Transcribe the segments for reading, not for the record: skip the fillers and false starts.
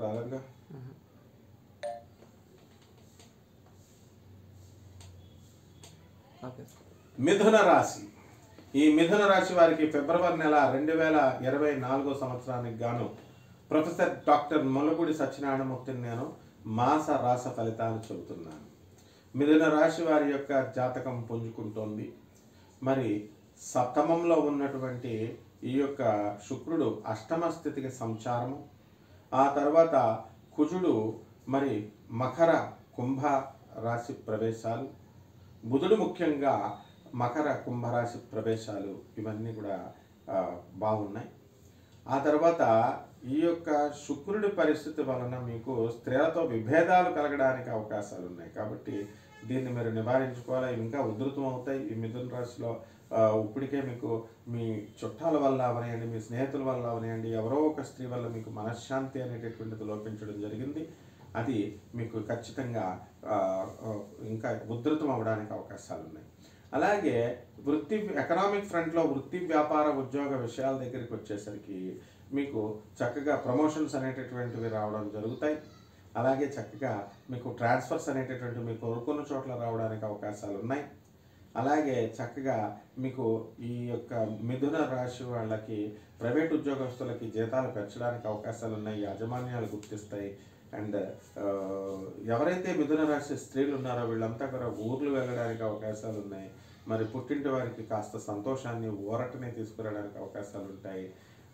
రాలేదుగా. మిథున రాశి. ఈ మిథున రాశి వారికి ఫిబ్రవరి నెల 2024 సంవత్సరానికి గాను ప్రొఫెసర్ డాక్టర్ ముల్లపూడి సత్యనారాయణమూర్తిని నేను మాస రాస ఫలితాలు చెబుతున్నాను. మిథున రాశి వారి యొక్క జాతకం పుంజుకుంటోంది. మరి సప్తమంలో ఉన్నటువంటి ఈ యొక్క శుక్రుడు అష్టమ స్థితికి సంచారము, ఆ తర్వాత కుజుడు మరి మకర కుంభ రాశి ప్రవేశాలు, బుధుడు ముఖ్యంగా మకర కుంభరాశి ప్రవేశాలు, ఇవన్నీ కూడా బాగున్నాయి. ఆ తర్వాత ఈ యొక్క శుక్రుడి పరిస్థితి వలన మీకు స్త్రీలతో విభేదాలు కలగడానికి అవకాశాలు ఉన్నాయి. కాబట్టి దీన్ని మీరు నివారించుకోవాలి. ఇంకా ఉధృతం అవుతాయి ఈ మిథున రాశిలో. ఇప్పటికే మీకు మీ చుట్టాల వల్ల అవనియండి, మీ స్నేహితుల వల్ల అవనియండి, ఎవరో ఒక స్త్రీ వల్ల మీకు మనశ్శాంతి అనేటటువంటిది లోపించడం జరిగింది. అది మీకు ఖచ్చితంగా ఇంకా ఉధృతం అవ్వడానికి అవకాశాలు ఉన్నాయి. అలాగే ఎకనామిక్ ఫ్రంట్లో వృత్తి వ్యాపార ఉద్యోగ విషయాల దగ్గరికి వచ్చేసరికి మీకు చక్కగా ప్రమోషన్స్ అనేటటువంటివి రావడం జరుగుతాయి. అలాగే చక్కగా మీకు ట్రాన్స్ఫర్స్ అనేటటువంటివి మీకు కోరుకున్న చోట్ల రావడానికి అవకాశాలు ఉన్నాయి. అలాగే చక్కగా మీకు ఈ యొక్క మిథున రాశి వాళ్ళకి ప్రైవేట్ ఉద్యోగస్తులకి జీతాలు పెంచడానికి అవకాశాలు ఉన్నాయి. యాజమాన్యాలు గుర్తిస్తాయి. అండ్ ఎవరైతే మిథున రాశి స్త్రీలు ఉన్నారో వీళ్ళంతా కూడా ఊర్లు వెళ్ళడానికి అవకాశాలు ఉన్నాయి. మరి పుట్టింటి వారికి కాస్త సంతోషాన్ని ఊరటని తీసుకురావడానికి అవకాశాలు ఉంటాయి.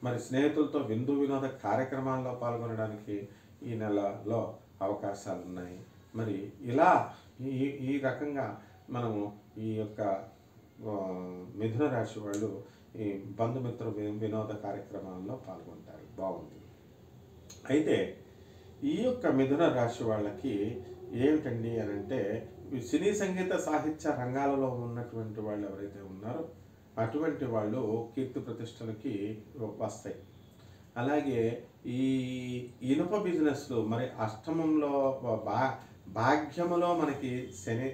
మరి స్నేహితులతో విందు వినోద కార్యక్రమాల్లో పాల్గొనడానికి ఈ నెలలో అవకాశాలు ఉన్నాయి. మరి ఇలా ఈ రకంగా మనము ఈ యొక్క మిథున రాశి వాళ్ళు ఈ బంధుమిత్ర వినోద కార్యక్రమాల్లో పాల్గొంటారు. బాగుంది. అయితే ఈ యొక్క మిథున రాశి వాళ్ళకి ఏమిటండి అని అంటే, సినీ సంగీత సాహిత్య రంగాలలో ఉన్నటువంటి వాళ్ళు ఎవరైతే ఉన్నారో అటువంటి వాళ్ళు కీర్తి ప్రతిష్టలకి వస్తాయి. అలాగే ఈ ఇనుప బిజినెస్లు మరి అష్టమంలో భాగ్యములో మనకి శని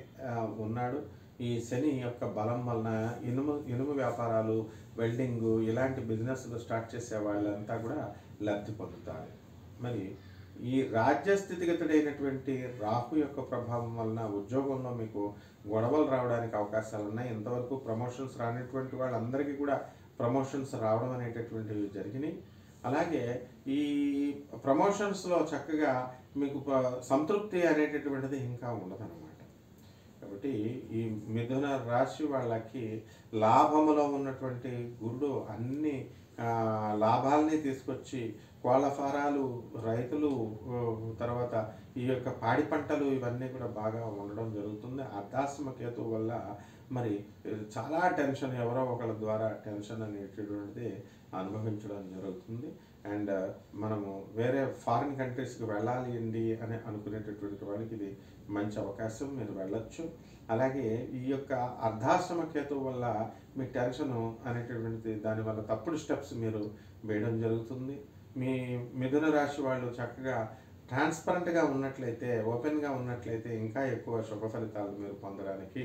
ఉన్నాడు. ఈ శని యొక్క బలం వలన ఇనుము వ్యాపారాలు, వెల్డింగు ఇలాంటి బిజినెస్లు స్టార్ట్ చేసే వాళ్ళంతా కూడా లబ్ధి పొందుతారు. మరి ఈ రాజ్యస్థితిగతుడైనటువంటి రాహు యొక్క ప్రభావం వలన ఉద్యోగంలో మీకు గొడవలు రావడానికి అవకాశాలు ఉన్నాయి. ఇంతవరకు ప్రమోషన్స్ రానటువంటి వాళ్ళందరికీ కూడా ప్రమోషన్స్ రావడం అనేటటువంటివి జరిగినాయి. అలాగే ఈ ప్రమోషన్స్లో చక్కగా మీకు సంతృప్తి అనేటటువంటిది ఇంకా ఉండదన్నమాట. కాబట్టి ఈ మిథున రాశి వాళ్ళకి లాభములో ఉన్నటువంటి గురుడు అన్ని లాభాలని తీసుకొచ్చి కోళ్ళ ఫారాలు, రైతులు, తర్వాత ఈ యొక్క పాడి పంటలు ఇవన్నీ కూడా బాగా ఉండడం జరుగుతుంది. అర్ధాశ్రమ కేతు వల్ల మరి చాలా టెన్షన్, ఎవరో ఒకళ్ళ ద్వారా టెన్షన్ అనేటటువంటిది అనుభవించడం జరుగుతుంది. అండ్ మనము వేరే ఫారిన్ కంట్రీస్కి వెళ్ళాలి అండి అని అనుకునేటటువంటి వాళ్ళకి ఇది మంచి అవకాశం, మీరు వెళ్ళొచ్చు. అలాగే ఈ యొక్క అర్ధాశ్రమ కేతు వల్ల మీ టెన్షన్ అనేటటువంటిది దానివల్ల తప్పుడు స్టెప్స్ మీరు వేయడం జరుగుతుంది. మీ మిథున రాశి వాళ్ళు చక్కగా ట్రాన్స్పరెంట్గా ఉన్నట్లయితే, ఓపెన్గా ఉన్నట్లయితే ఇంకా ఎక్కువ శుభ ఫలితాలు మీరు పొందడానికి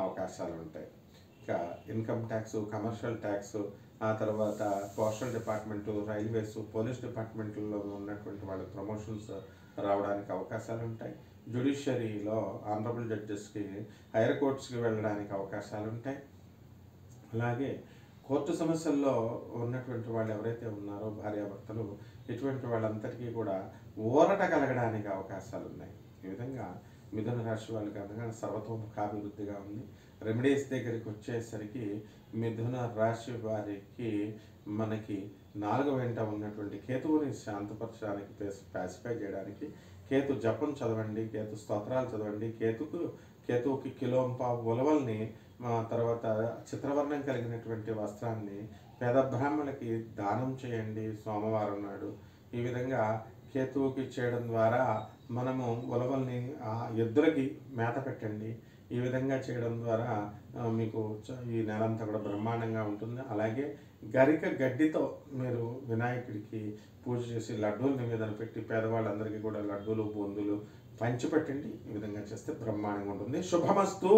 అవకాశాలు ఉంటాయి. ఇక ఇన్కమ్ ట్యాక్స్, కమర్షియల్ ట్యాక్స్, ఆ తర్వాత పోస్టల్ డిపార్ట్మెంటు, రైల్వేస్, పోలీస్ డిపార్ట్మెంట్లో ఉన్నటువంటి వాళ్ళ ప్రమోషన్స్ రావడానికి అవకాశాలు ఉంటాయి. జ్యుడిషియరీలో ఆనరబుల్ జడ్జెస్కి, హైయర్ కోర్ట్స్కి వెళ్ళడానికి అవకాశాలు ఉంటాయి. అలాగే కోర్టు సమస్యల్లో ఉన్నటువంటి వాళ్ళు ఎవరైతే ఉన్నారో భార్యాభర్తలు, ఇటువంటి వాళ్ళందరికీ కూడా ఊరట కలగడానికి అవకాశాలు ఉన్నాయి. ఈ విధంగా మిథున రాశి వాళ్ళకి అనగానే సర్వతోముఖాభివృద్ధిగా ఉంది. రెమెడీస్ దగ్గరికి వచ్చేసరికి మిథున రాశి వారికి మనకి 4వ వెంట ఉన్నటువంటి కేతువుని శాంతపరచడానికి, పాసిఫై చేయడానికి కేతు జపం చదవండి, కేతు స్తోత్రాలు చదవండి. కేతువుకి కిలోంపావు ఉలవల్ని, తర్వాత చిత్రవర్ణం కలిగినటువంటి వస్త్రాన్ని పేద బ్రాహ్మణులకి దానం చేయండి సోమవారం నాడు. ఈ విధంగా కేతువుకి చేయడం ద్వారా మనము ఉలవల్ని ఎద్దులకి మేత పెట్టండి. ఈ విధంగా చేయడం ద్వారా మీకు ఈ నెలంతా కూడా బ్రహ్మాండంగా ఉంటుంది. అలాగే గరిక గడ్డితో మీరు వినాయకుడికి పూజ చేసి లడ్డూలు నివేదన పెట్టి పేదవాళ్ళందరికీ కూడా లడ్డూలు, బొందులు పంచిపెట్టండి. ఈ విధంగా చేస్తే బ్రహ్మాండంగా ఉంటుంది. శుభమస్తు.